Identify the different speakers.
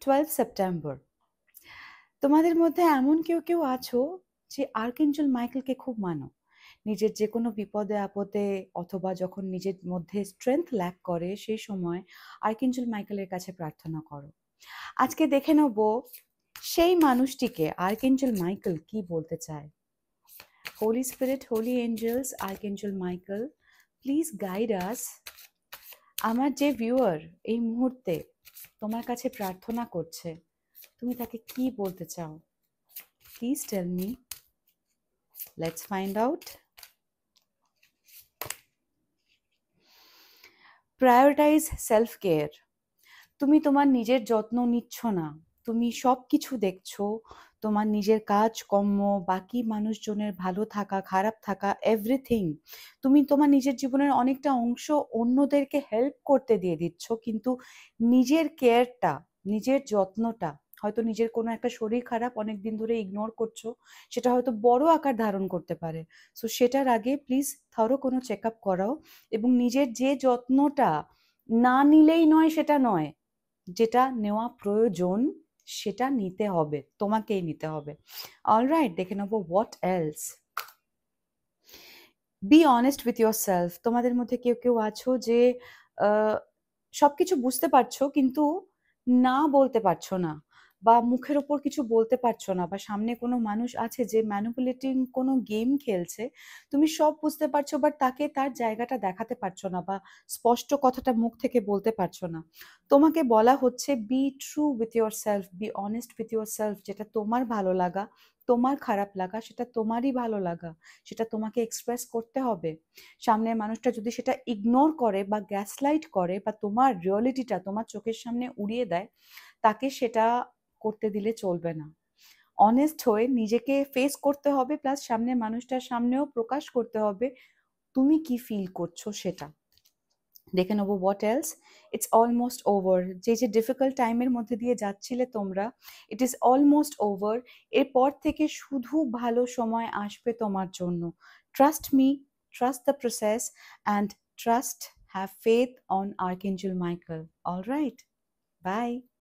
Speaker 1: 12 September. তোমাদের মধ্যে এমন কেউ আছো যে আর্কএঞ্জেল মাইকেলকে খুব মানো। নিজের যে কোনো বিপদে আপদে অথবা যখন নিজের মধ্যে স্ট্রেংথ ল্যাক করে সেই সময় আর্কএঞ্জেল মাইকেলের কাছে প্রার্থনা করো। আজকে দেখে নেব সেই মানুষটিকে আর্কএঞ্জেল মাইকেল কি বলতে চায়। Holy spirit, holy angels, archangel Michael, please guide us. আমার যে ভিউয়ার এই মুহূর্তে তোমার কাছে প্রার্থনা করছে, তুমি তাকে কি বলতে চাও? Please tell me. Let's find out. Prioritize self care. তুমি তোমার নিজের যত্ন নিচ্ছ না, তুমি সব কিছু দেখছো, তোমার নিজের কাজ কর্ম, বাকি মানুষজনের ভালো থাকা খারাপ থাকা এভরিথিং। তুমি তোমার নিজের জীবনের অনেকটা অংশ অন্যদেরকে হেল্প করতে দিয়ে দিচ্ছ, কিন্তু নিজের কেয়ারটা, নিজের যত্নটা, হয়তো নিজের কোনো একটা শরীর খারাপ অনেক দিন ধরে ইগনোর করছো, সেটা হয়তো বড় আকার ধারণ করতে পারে। সো সেটার আগে প্লিজ থরো কোনো চেক আপ করাও, এবং নিজের যে যত্নটা না নিলেই নয় সেটা নয়, যেটা নেওয়া প্রয়োজন সেটা নিতে হবে, তোমাকেই নিতে হবে। অলরাইট, দেখে নেবো what else. Be honest with your self. তোমাদের মধ্যে কেউ আছো যে সবকিছু বুঝতে পারছো কিন্তু না বলতে পারছো না, বা মুখের ওপর কিছু বলতে পারছো না, বা সামনে কোনো মানুষ আছে যে ম্যানিপুলেটিং কোনো গেম খেলছে, তুমি সব বুঝতে পারছো বাট তাকে তার জায়গাটা দেখাতে পারছো না, বা স্পষ্ট কথাটা মুখ থেকে বলতে পারছো না। তোমাকে বলা হচ্ছে be true with your self, be honest with your self. যেটা তোমার ভালো লাগা, তোমার খারাপ লাগা, সেটা তোমারই ভালো লাগা, সেটা তোমাকে এক্সপ্রেস করতে হবে। সামনের মানুষটা যদি সেটা ইগনোর করে বা গ্যাসলাইট করে বা তোমার রিয়েলিটিটা তোমার চোখের সামনে উড়িয়ে দেয়, তাকে সেটা করতে দিলে চলবে না। অনেস্ট হয়ে নিজেকে ফেস করতে হবে, প্লাস সামনের মানুষটার সামনেও প্রকাশ করতে হবে তুমি কি ফিল করছো সেটা। দেখে নেবো what else. It's almost over. যে ডিফিকাল্ট টাইমের মধ্যে দিয়ে যাচ্ছিলে তোমরা, ইট ইজ অলমোস্ট ওভার। এরপর থেকে শুধু ভালো সময় আসবে তোমার জন্য। Trust me, trust the process, and trust, have faith on archangel Michael. Alright, by.